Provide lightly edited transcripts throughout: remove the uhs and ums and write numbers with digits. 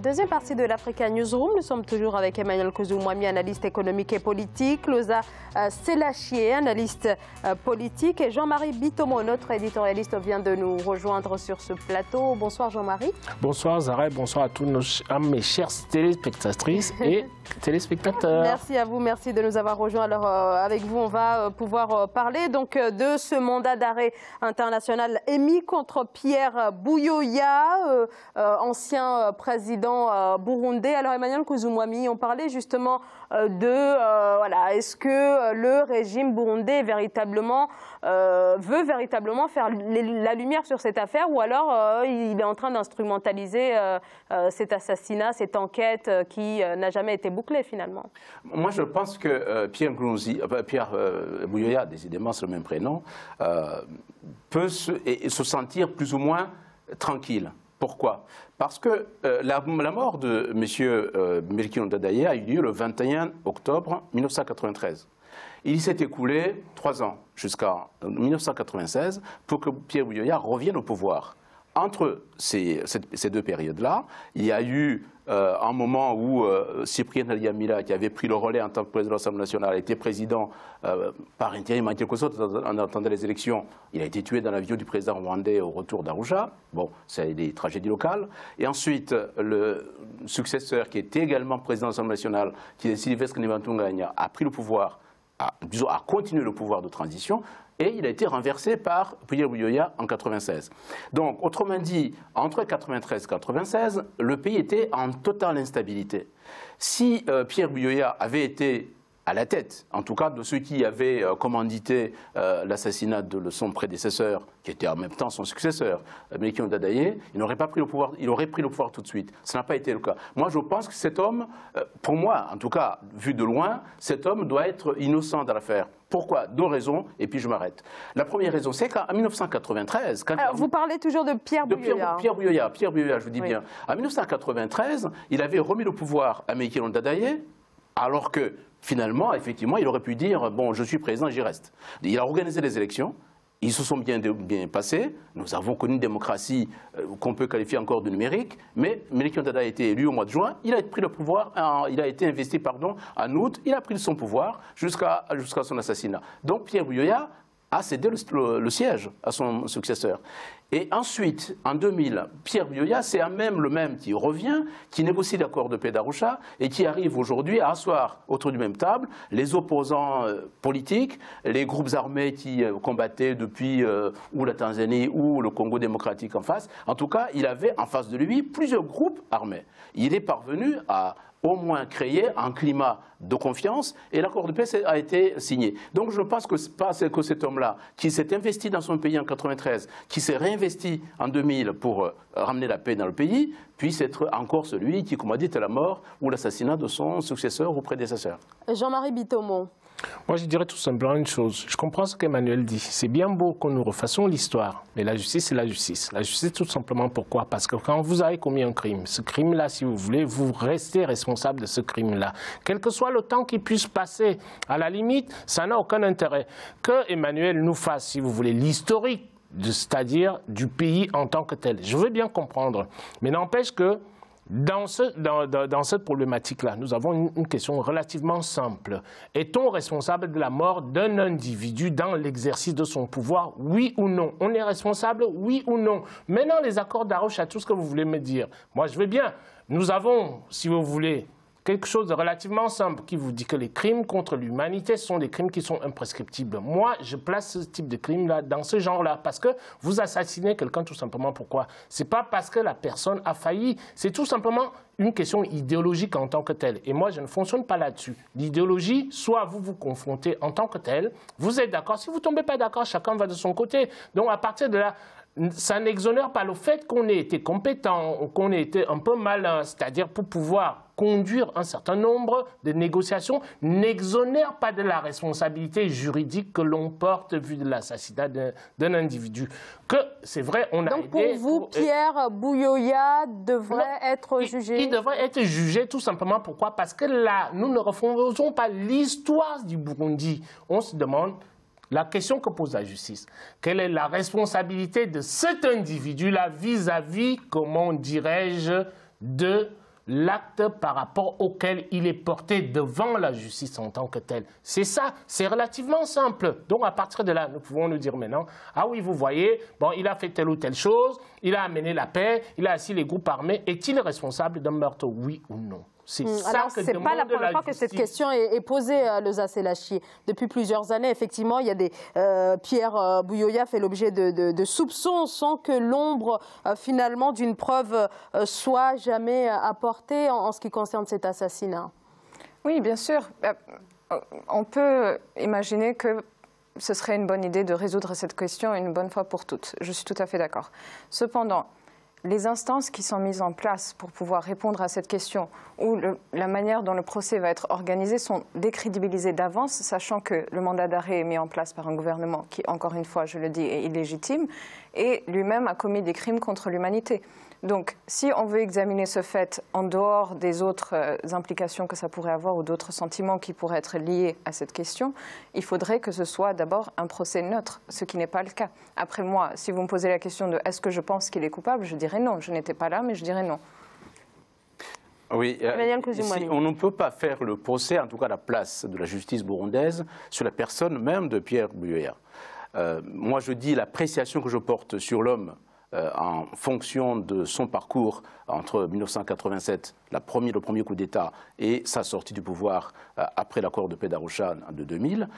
Deuxième partie de l'Africa Newsroom. Nous sommes toujours avec Emmanuel Kouzou-Mwami, analyste économique et politique, Loza Selachié, analyste politique, et Jean-Marie Bitomo, notre éditorialiste, vient de nous rejoindre sur ce plateau. Bonsoir Jean-Marie. Bonsoir Zara, bonsoir à tous mes chers téléspectatrices et téléspectateurs. Merci à vous, merci de nous avoir rejoints. Alors avec vous, on va pouvoir parler donc de ce mandat d'arrêt international émis contre Pierre Buyoya, ancien président burundais. Alors Emmanuel Kouzou-Mwami, on parlait justement voilà, est-ce que le régime burundais véritablement veut véritablement faire la lumière sur cette affaire, ou alors il est en train d'instrumentaliser cet assassinat, cette enquête qui n'a jamais été bouclée finalement? Moi je pense que Pierre Buyoya, décidément c'est le même prénom, peut se sentir plus ou moins tranquille. Pourquoi? Parce que la mort de M. Melchior Ndadaye a eu lieu le 21 octobre 1993. Il s'est écoulé 3 ans, jusqu'en 1996, pour que Pierre Buyoya revienne au pouvoir. Entre ces deux périodes-là, il y a eu un moment où Cyprien Ntaryamira, qui avait pris le relais en tant que président de l'Assemblée nationale, était président par intérim en quelque sorte en attendant les élections. Il a été tué dans l'avion du président rwandais au retour d'Arusha. Bon, c'est des tragédies locales. Et ensuite, le successeur, qui était également président de l'Assemblée nationale, qui est Sylvestre Ntibantunganya, a pris le pouvoir, a continué le pouvoir de transition. Et il a été renversé par Pierre Buyoya en 1996. Donc, autrement dit, entre 1993 et 1996, le pays était en totale instabilité. Si Pierre Buyoya avait été à la tête, en tout cas de ceux qui avaient commandité l'assassinat de son prédécesseur, qui était en même temps son successeur, Melchior Ndadaye, il n'aurait pas pris le pouvoir, il aurait pris le pouvoir tout de suite. Ça n'a pas été le cas. Moi, je pense que cet homme, pour moi, en tout cas, vu de loin, cet homme doit être innocent dans l'affaire. Pourquoi? 2 raisons, et puis je m'arrête. La première raison, c'est qu'en 1993... Alors, vous parlez toujours de Pierre Buyoya. Pierre Buyoya, je vous dis bien. En 1993, il avait remis le pouvoir à Melchior Ndadaye, alors que, finalement, effectivement, il aurait pu dire « bon, je suis président, j'y reste ». Il a organisé les élections, ils se sont bien passés, nous avons connu une démocratie qu'on peut qualifier encore de numérique, mais Melchior Ndadaye a été élu au mois de juin, il a pris le pouvoir, il a été investi en août, il a pris son pouvoir jusqu'à son assassinat. Donc Pierre Buyoya a cédé le siège à son successeur. Et ensuite, en 2000, Pierre Buyoya, c'est le même qui revient, qui négocie l'accord de paix d'Arusha et qui arrive aujourd'hui à asseoir autour d'une même table les opposants politiques, les groupes armés qui combattaient depuis ou la Tanzanie ou le Congo démocratique en face. En tout cas, il avait en face de lui plusieurs groupes armés. Il est parvenu à au moins créer un climat de confiance et l'accord de paix a été signé. Donc je pense que cet homme-là, qui s'est investi dans son pays en 1993, qui s'est réinvesti en 2000 pour ramener la paix dans le pays, puisse être encore celui qui, comme on dit, est la mort ou l'assassinat de son successeur ou prédécesseur. Jean-Marie Bitomo. Moi, je dirais tout simplement une chose. Je comprends ce qu'Emmanuel dit. C'est bien beau que nous refassions l'histoire, mais la justice, c'est la justice. La justice, tout simplement, pourquoi? Parce que quand vous avez commis un crime, ce crime-là, si vous voulez, vous restez responsable de ce crime-là. Quel que soit le temps qui puisse passer, à la limite, ça n'a aucun intérêt. Que Emmanuel nous fasse, si vous voulez, l'historique, c'est-à-dire du pays en tant que tel. Je veux bien comprendre, mais n'empêche que dans cette problématique-là, nous avons une question relativement simple. Est-on responsable de la mort d'un individu dans l'exercice de son pouvoir, oui ou non? On est responsable, oui ou non? Maintenant, les accords d'Arusha, tout ce que vous voulez me dire, moi je veux bien. Nous avons, si vous voulez, quelque chose de relativement simple qui vous dit que les crimes contre l'humanité sont des crimes qui sont imprescriptibles. Moi, je place ce type de crime-là dans ce genre-là parce que vous assassinez quelqu'un tout simplement. Pourquoi? Ce n'est pas parce que la personne a failli, c'est tout simplement une question idéologique en tant que telle. Et moi, je ne fonctionne pas là-dessus. L'idéologie, soit vous vous confrontez en tant que tel, vous êtes d'accord. Si vous ne tombez pas d'accord, chacun va de son côté. Donc, à partir de là, ça n'exonère pas le fait qu'on ait été compétent, qu'on ait été un peu malin, c'est-à-dire pour pouvoir conduire un certain nombre de négociations, n'exonère pas de la responsabilité juridique que l'on porte vu de l'assassinat d'un individu. Que c'est vrai, on a donc pour vous, Pierre Buyoya devrait être jugé? Il devrait être jugé tout simplement. Pourquoi? Parce que là, nous ne refaisons pas l'histoire du Burundi. On se demande la question que pose la justice. Quelle est la responsabilité de cet individu-là vis-à-vis, comment dirais-je, de l'acte par rapport auquel il est porté devant la justice en tant que tel. C'est ça, c'est relativement simple. Donc à partir de là, nous pouvons nous dire maintenant, ah oui, vous voyez, bon, il a fait telle ou telle chose, il a amené la paix, il a assis les groupes armés, est-il responsable d'un meurtre, oui ou non? Alors, ce n'est pas la première fois que cette question est posée, Leusa Selachi. Depuis plusieurs années, effectivement, il y a des Pierre Buyoya fait l'objet de soupçons sans que l'ombre, finalement, d'une preuve soit jamais apportée en ce qui concerne cet assassinat. Oui, bien sûr. On peut imaginer que ce serait une bonne idée de résoudre cette question une bonne fois pour toutes. Je suis tout à fait d'accord. Cependant, les instances qui sont mises en place pour pouvoir répondre à cette question ou la manière dont le procès va être organisé sont décrédibilisées d'avance, sachant que le mandat d'arrêt est mis en place par un gouvernement qui, encore une fois, je le dis, est illégitime et lui-même a commis des crimes contre l'humanité. Donc, si on veut examiner ce fait en dehors des autres implications que ça pourrait avoir ou d'autres sentiments qui pourraient être liés à cette question, il faudrait que ce soit d'abord un procès neutre, ce qui n'est pas le cas. Après moi, si vous me posez la question de est-ce que je pense qu'il est coupable, je dirais non. Je n'étais pas là, mais je dirais non. Oui, ici, on ne peut pas faire le procès, en tout cas la place de la justice burundaise, sur la personne même de Pierre Buyoya. Moi, je dis l'appréciation que je porte sur l'homme en fonction de son parcours entre 1987, le premier coup d'État, et sa sortie du pouvoir après l'accord de paix d'Arusha de 2000,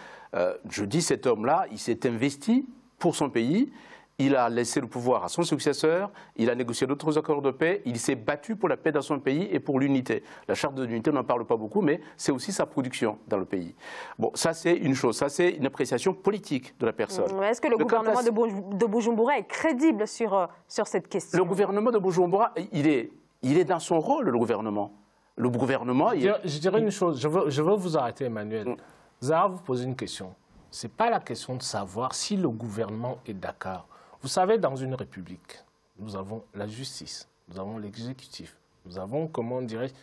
je dis cet homme-là, il s'est investi pour son pays, il a laissé le pouvoir à son successeur, il a négocié d'autres accords de paix, il s'est battu pour la paix dans son pays et pour l'unité. La charte de l'unité, on n'en parle pas beaucoup, mais c'est aussi sa production dans le pays. Bon, ça c'est une chose, ça c'est une appréciation politique de la personne. Est-ce que le gouvernement de Bujumbura est crédible sur cette question? Le gouvernement de Bujumbura, il est dans son rôle, le gouvernement. Le gouvernement... Je dirais une chose, je veux vous arrêter, Emmanuel. Zahra vous pose une question. Ce n'est pas la question de savoir si le gouvernement est d'accord. Vous savez, dans une république, nous avons la justice, nous avons l'exécutif, nous avons, comment dirais-je,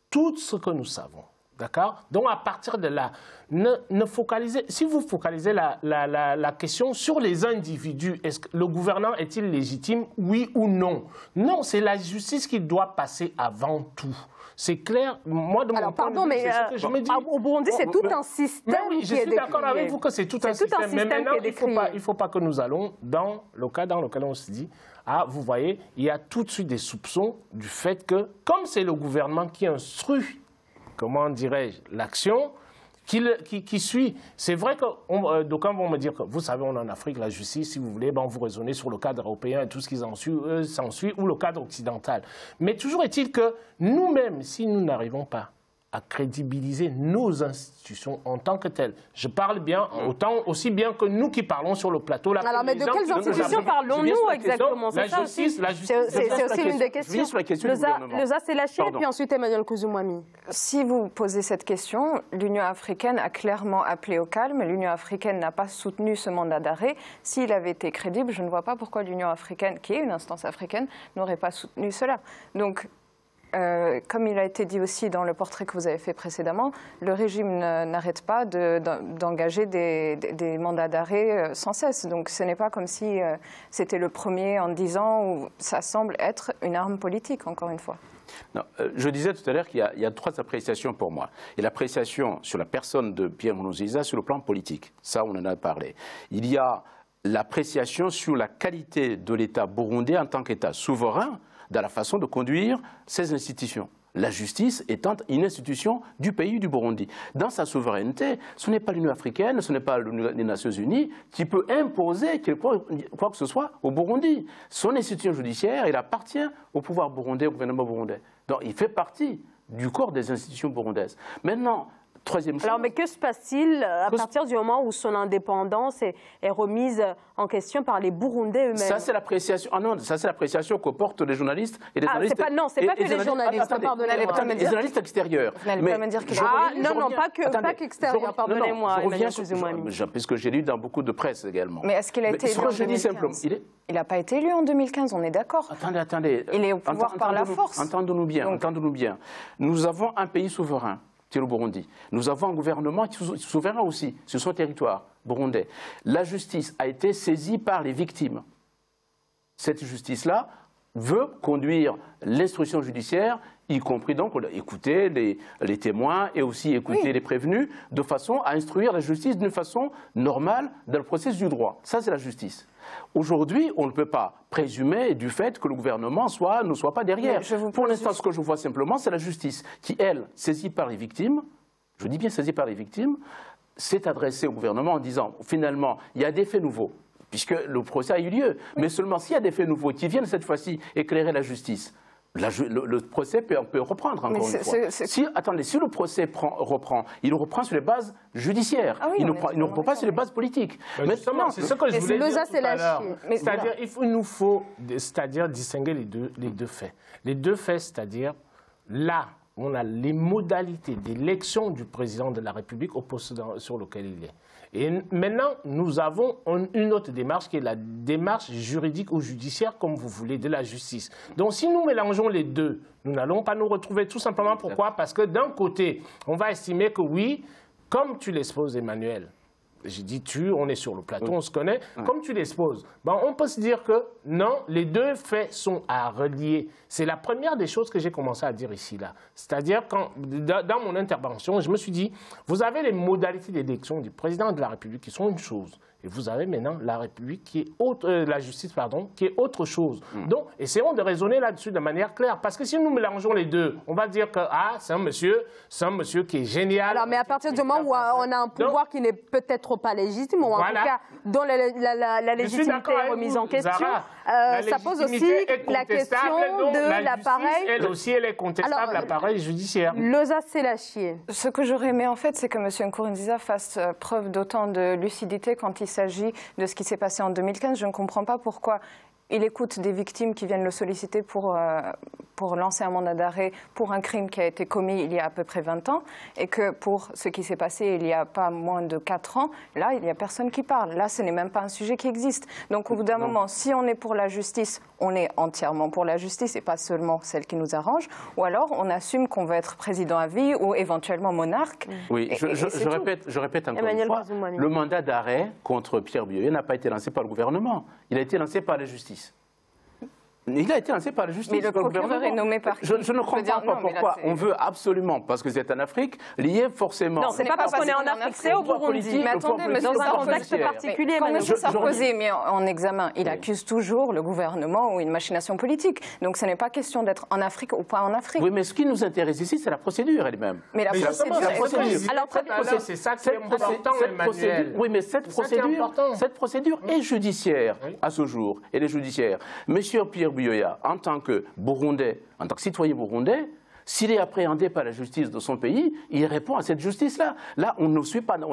tout ce que nous savons. D'accord? Donc, à partir de là, ne focalisez, si vous focalisez la question sur les individus, est-ce que le gouvernement est-il légitime, oui ou non? Non, c'est la justice qui doit passer avant tout. C'est clair. Moi, de mon point de vue, mais c'est ce que je me dis. Au Burundi, c'est tout un système oui, qui est décrié. Je suis d'accord avec vous que c'est tout un système. Mais maintenant, il ne faut pas que nous allons dans le cas dans lequel on se dit, ah, vous voyez, il y a tout de suite des soupçons du fait que, comme c'est le gouvernement qui instruit, comment dirais-je, l'action, qui suit. C'est vrai que d'aucuns vont me dire que, vous savez, on est en Afrique, la justice, si vous voulez, ben, vous raisonnez sur le cadre européen et tout ce qui s'ensuit, ou le cadre occidental. Mais toujours est-il que nous-mêmes, si nous n'arrivons pas à crédibiliser nos institutions en tant que telles. Je parle bien, autant aussi bien que nous qui parlons sur le plateau. Alors, mais de quelles institutions parlons-nous exactement? La justice, c'est aussi l'une des questions. Leusa Selachi et puis ensuite Emmanuel Kouzoumoumi. Si vous posez cette question, l'Union africaine a clairement appelé au calme. L'Union africaine n'a pas soutenu ce mandat d'arrêt. S'il avait été crédible, je ne vois pas pourquoi l'Union africaine, qui est une instance africaine, n'aurait pas soutenu cela. Donc, comme il a été dit aussi dans le portrait que vous avez fait précédemment, le régime n'arrête pas d'engager des mandats d'arrêt sans cesse. Donc ce n'est pas comme si c'était le premier en 10 ans où ça semble être une arme politique, encore une fois. Non, je disais tout à l'heure qu'il y a trois appréciations pour moi. Il y a l'appréciation sur la personne de Pierre Nkurunziza sur le plan politique. Ça, on en a parlé. Il y a l'appréciation sur la qualité de l'État burundais en tant qu'État souverain, dans la façon de conduire ces institutions. La justice étant une institution du pays du Burundi. Dans sa souveraineté, ce n'est pas l'Union africaine, ce n'est pas les Nations unies qui peut imposer quoi que ce soit au Burundi. Son institution judiciaire, il appartient au pouvoir burundais, au gouvernement burundais. Donc il fait partie du corps des institutions burundaises. Maintenant, troisième chose. Alors, mais que se passe-t-il à partir du moment où son indépendance est remise en question par les Burundais eux-mêmes? Ça, c'est l'appréciation. Ah non, ça, c'est l'appréciation que portent les journalistes et les journalistes. C'est pas que les journalistes, pardonnez-moi. Les journalistes extérieurs. Vous n'allez pas me dire que non, pas qu'extérieurs, pardonnez-moi. Je reviens puisque j'ai lu dans beaucoup de presse également. Mais est-ce qu'il a été élu en 2015? Il n'a pas été élu en 2015, on est d'accord. Attendez. Il est au pouvoir par la force. Entendons-nous bien. Nous avons un pays souverain, c'est le Burundi. Nous avons un gouvernement qui est souverain aussi sur son territoire burundais. La justice a été saisie par les victimes. Cette justice-là veut conduire l'instruction judiciaire, y compris donc écouter les témoins et aussi écouter les prévenus, de façon à instruire la justice d'une façon normale dans le processus du droit. Ça, c'est la justice. Aujourd'hui, on ne peut pas présumer du fait que le gouvernement ne soit pas derrière. Pour l'instant, ce que je vois simplement, c'est la justice qui, elle, saisie par les victimes, je dis bien saisie par les victimes, s'est adressée au gouvernement en disant, finalement, il y a des faits nouveaux, puisque le procès a eu lieu, mais seulement s'il y a des faits nouveaux qui viennent cette fois-ci éclairer la justice, le procès peut reprendre encore une fois. Si le procès reprend, il reprend sur les bases judiciaires. Il ne reprend pas sur les bases politiques. Justement, c'est ce que je voulais dire tout à l'heure. C'est-à-dire, il nous faut distinguer les deux faits. Les deux faits, c'est-à-dire, là, on a les modalités d'élection du président de la République au poste sur lequel il est. Et maintenant, nous avons une autre démarche qui est la démarche juridique ou judiciaire, comme vous voulez, de la justice. Donc si nous mélangeons les deux, nous n'allons pas nous retrouver tout simplement. Pourquoi? Parce que d'un côté, on va estimer que oui, comme tu l'exposes, Emmanuel, j'ai dit on est sur le plateau, on se connaît, comme tu l'exposes, on peut se dire que non, les deux faits sont à relier. C'est la première des choses que j'ai commencé à dire ici, là. C'est-à-dire, dans mon intervention, je me suis dit, vous avez les modalités d'élection du président de la République qui sont une chose, et vous avez maintenant la République qui est la justice, pardon, qui est autre chose. Donc, essayons de raisonner là-dessus de manière claire, parce que si nous mélangeons les deux, on va dire que c'est un monsieur qui est génial. Alors, mais à partir du moment où on a un pouvoir qui n'est peut-être pas légitime, ou en tout cas dont la légitimité est remise en question, ça pose aussi la question de l'appareil. Elle aussi, elle est contestable, l'appareil judiciaire. Loza Selassie. Ce que j'aurais aimé, en fait, c'est que M. Nkurunziza fasse preuve d'autant de lucidité quand il s'agit de ce qui s'est passé en 2015. Je ne comprends pas pourquoi il écoute des victimes qui viennent le solliciter pour lancer un mandat d'arrêt pour un crime qui a été commis il y a à peu près 20 ans et que pour ce qui s'est passé il n'y a pas moins de 4 ans, là, il n'y a personne qui parle. Là, ce n'est même pas un sujet qui existe. Donc, au bout d'un moment, si on est pour la justice, on est entièrement pour la justice et pas seulement celle qui nous arrange, ou alors on assume qu'on veut être président à vie ou éventuellement monarque. Oui, je répète encore une fois, le mandat d'arrêt contre Pierre Buyoya n'a pas été lancé par le gouvernement, il a été lancé par la justice. Il a été lancé par la justice. Mais le procureur est nommé par qui? Je ne comprends pas pourquoi on veut absolument, parce que c'est en Afrique, lier forcément... Non, ce n'est pas parce qu'on est en Afrique, c'est au Burundi. Mais attendez, mais dans un contexte particulier, M. Sarkozy mis en examen, il accuse toujours le gouvernement ou une machination politique. Donc ce n'est pas question d'être en Afrique ou pas en Afrique. Oui, mais ce qui nous intéresse ici, c'est la procédure elle-même. Mais la procédure... Alors, c'est ça qui est important, Emmanuel. Oui, mais cette procédure est judiciaire à ce jour. Elle est judiciaire. Monsieur Pierre Buyoya, en tant que Burundais, en tant que citoyen burundais, s'il est appréhendé par la justice de son pays, il répond à cette justice-là. Là, on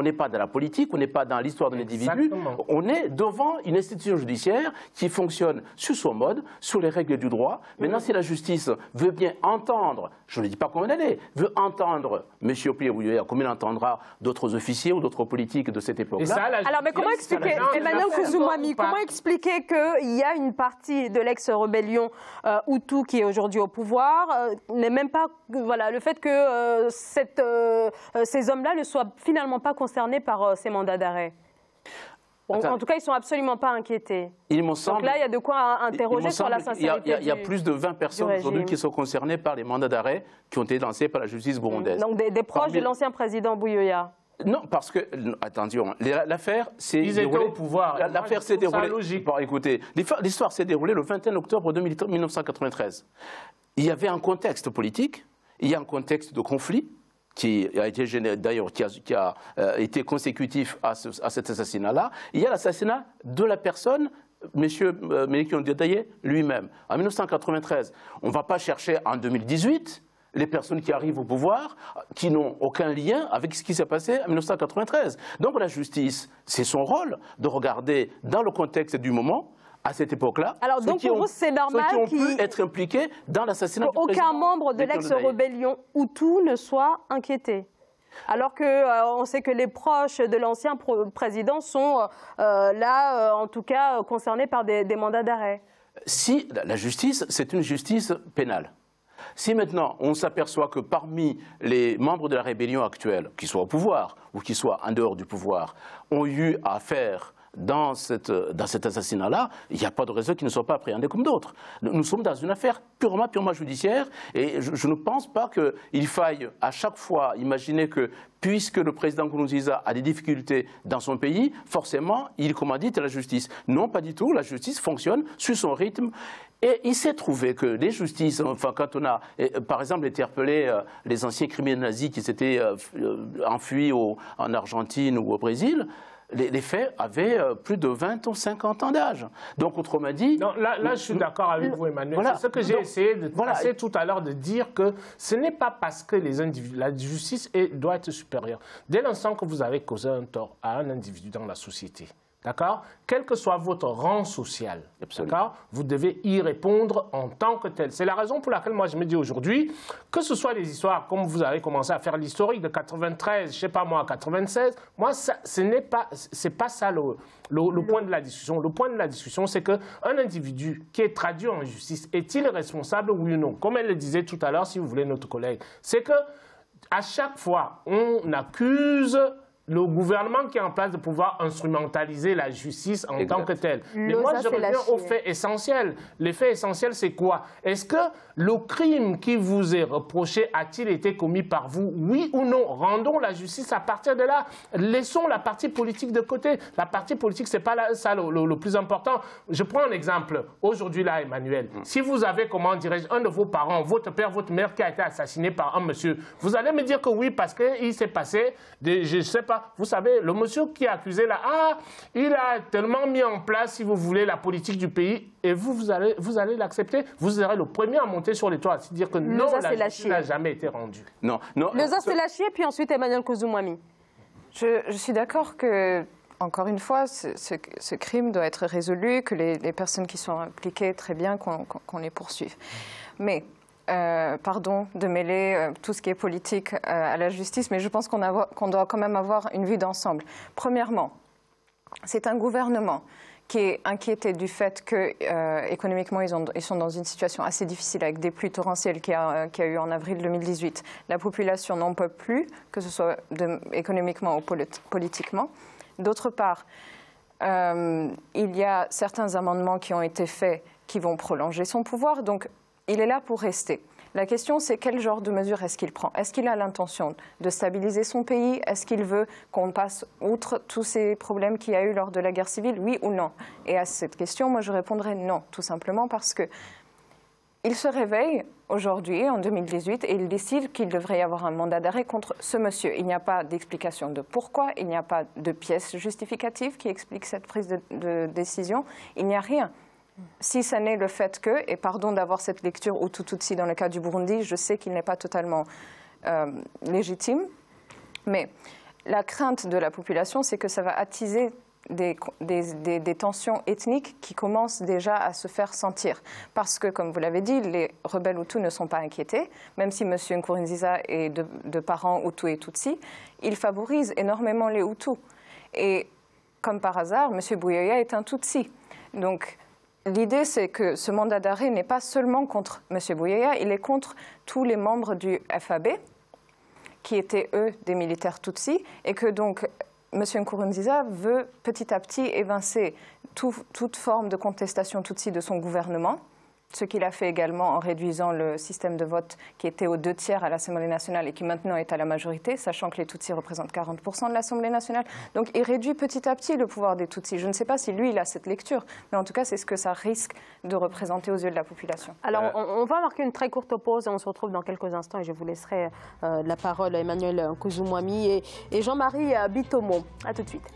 n'est pas dans la politique, on n'est pas dans l'histoire de l'individu, on est devant une institution judiciaire qui fonctionne sur son mode, sur les règles du droit. Maintenant, si la justice veut bien entendre, je ne dis pas comment elle est, veut entendre M. Pierre Buyoya comme il entendra d'autres officiers ou d'autres politiques de cette époque-là. Alors, mais comment expliquer, Emmanuel Kouzoumouami, comment expliquer qu'il y a une partie de l'ex-rébellion Hutu qui est aujourd'hui au pouvoir, n'est même pas le fait que ces hommes-là ne soient finalement pas concernés par ces mandats d'arrêt. En tout cas, ils ne sont absolument pas inquiétés. Donc là, il y a de quoi interroger sur la sincérité. Il y a plus de 20 personnes aujourd'hui qui sont concernées par les mandats d'arrêt qui ont été lancés par la justice burundaise. Donc des proches de l'ancien président Buyoya. Non, parce que, attention, l'affaire s'est déroulée... Ils étaient au pouvoir. L'affaire s'est déroulée... Bon, écoutez, l'histoire s'est déroulée le 21 octobre 1993. Il y avait un contexte politique, il y a un contexte de conflit qui a été d'ailleurs qui a été consécutif à cet assassinat-là. Il y a l'assassinat de la personne, M. Meleki Ondadaye lui-même. En 1993, on ne va pas chercher en 2018 les personnes qui arrivent au pouvoir, qui n'ont aucun lien avec ce qui s'est passé en 1993. Donc la justice, c'est son rôle de regarder dans le contexte du moment, à cette époque-là, alors donc pour vous, c'est normal ceux qui ont pu être impliqués dans l'assassinat du président. Aucun membre de l'ex-rébellion Hutu ne soit inquiété. Alors qu'on sait que les proches de l'ancien président sont là, en tout cas, concernés par des mandats d'arrêt. Si la justice, c'est une justice pénale. Si maintenant on s'aperçoit que parmi les membres de la rébellion actuelle, qu'ils soient au pouvoir ou qu'ils soient en dehors du pouvoir, ont eu à faire dans cet assassinat-là, il n'y a pas de raison qu'ils ne soient pas appréhendés comme d'autres. Nous sommes dans une affaire purement judiciaire et je ne pense pas qu'il faille à chaque fois imaginer que puisque le président Nkurunziza a des difficultés dans son pays, forcément, il commandite la justice. Non, pas du tout. La justice fonctionne sur son rythme. Et il s'est trouvé que les justices, enfin, quand on a, par exemple, interpellé les anciens criminels nazis qui s'étaient enfuis en Argentine ou au Brésil, les faits avaient plus de 20 ou 50 ans d'âge. Donc, autrement dit... Non, là, je suis d'accord avec vous, Emmanuel. Voilà. C'est ce que j'ai essayé de passer tout à l'heure, de dire que ce n'est pas parce que la justice doit être supérieure. Dès l'instant que vous avez causé un tort à un individu dans la société, d'accord, quel que soit votre rang social, d'accord, vous devez y répondre en tant que tel. C'est la raison pour laquelle moi je me dis aujourd'hui, que ce soit les histoires, comme vous avez commencé à faire l'historique de 93, je sais pas moi, 96, moi c'est pas ça le point de la discussion. Le point de la discussion, c'est qu'un individu qui est traduit en justice, est-il responsable, oui ou non? Comme elle le disait tout à l'heure, si vous voulez, notre collègue, c'est que à chaque fois, on accuse le gouvernement qui est en place de pouvoir instrumentaliser la justice en tant que telle. Mais moi, je reviens au fait essentiel. Le fait essentiel, c'est quoi? Est-ce que le crime qui vous est reproché a-t-il été commis par vous? Oui ou non? Rendons la justice à partir de là. Laissons la partie politique de côté. La partie politique, ce n'est pas ça le plus important. Je prends un exemple. Aujourd'hui, là, Emmanuel, si vous avez, comment dirais-je, un de vos parents, votre père, votre mère qui a été assassiné par un monsieur, vous allez me dire que oui, parce qu'il s'est passé, je ne sais pas, vous savez, le monsieur qui est accusé là, il a tellement mis en place, si vous voulez, la politique du pays, et vous allez l'accepter. Vous serez le premier à monter sur les toits, à se dire que non, la justice n'a jamais été rendue. Non. Leusa, c'est lâché, puis ensuite Emmanuel Kouzoumoumi. Je suis d'accord que, encore une fois, ce crime doit être résolu, que les personnes qui sont impliquées, très bien qu'on les poursuive. Mais... pardon de mêler tout ce qui est politique à la justice, mais je pense qu'on doit quand même avoir une vue d'ensemble. Premièrement, c'est un gouvernement qui est inquiété du fait qu'économiquement, ils sont dans une situation assez difficile avec des pluies torrentielles qu'il y a eu en avril 2018. La population n'en peut plus, que ce soit économiquement ou politiquement. D'autre part, il y a certains amendements qui ont été faits qui vont prolonger son pouvoir, donc il est là pour rester. La question, c'est quel genre de mesures est-ce qu'il prend? Est-ce qu'il a l'intention de stabiliser son pays? Est-ce qu'il veut qu'on passe outre tous ces problèmes qu'il y a eu lors de la guerre civile? Oui ou non? Et à cette question, moi, je répondrai non, tout simplement parce qu'il se réveille aujourd'hui, en 2018, et il décide qu'il devrait y avoir un mandat d'arrêt contre ce monsieur. Il n'y a pas d'explication de pourquoi, il n'y a pas de pièce justificative qui explique cette prise de décision. Il n'y a rien. Si ce n'est le fait que, et pardon d'avoir cette lecture Hutu-Tutsi dans le cas du Burundi, je sais qu'il n'est pas totalement légitime, mais la crainte de la population, c'est que ça va attiser des tensions ethniques qui commencent déjà à se faire sentir. Parce que, comme vous l'avez dit, les rebelles Hutus ne sont pas inquiétés, même si M. Nkurunziza est de parents Hutus et Tutsi, il favorise énormément les Hutus. Et comme par hasard, M. Buyoya est un Tutsi. Donc, l'idée, c'est que ce mandat d'arrêt n'est pas seulement contre M. Buyoya, il est contre tous les membres du FAB, qui étaient, eux, des militaires Tutsis, et que donc M. Nkurunziza veut petit à petit évincer toute forme de contestation Tutsi de son gouvernement, ce qu'il a fait également en réduisant le système de vote qui était aux 2/3 à l'Assemblée nationale et qui maintenant est à la majorité, sachant que les Tutsis représentent 40% de l'Assemblée nationale. Donc il réduit petit à petit le pouvoir des Tutsis. Je ne sais pas si lui, il a cette lecture, mais en tout cas, c'est ce que ça risque de représenter aux yeux de la population. Alors, on va marquer une très courte pause et on se retrouve dans quelques instants et je vous laisserai la parole à Emmanuel Kouzoumoumi et Jean-Marie Bitomo. À tout de suite.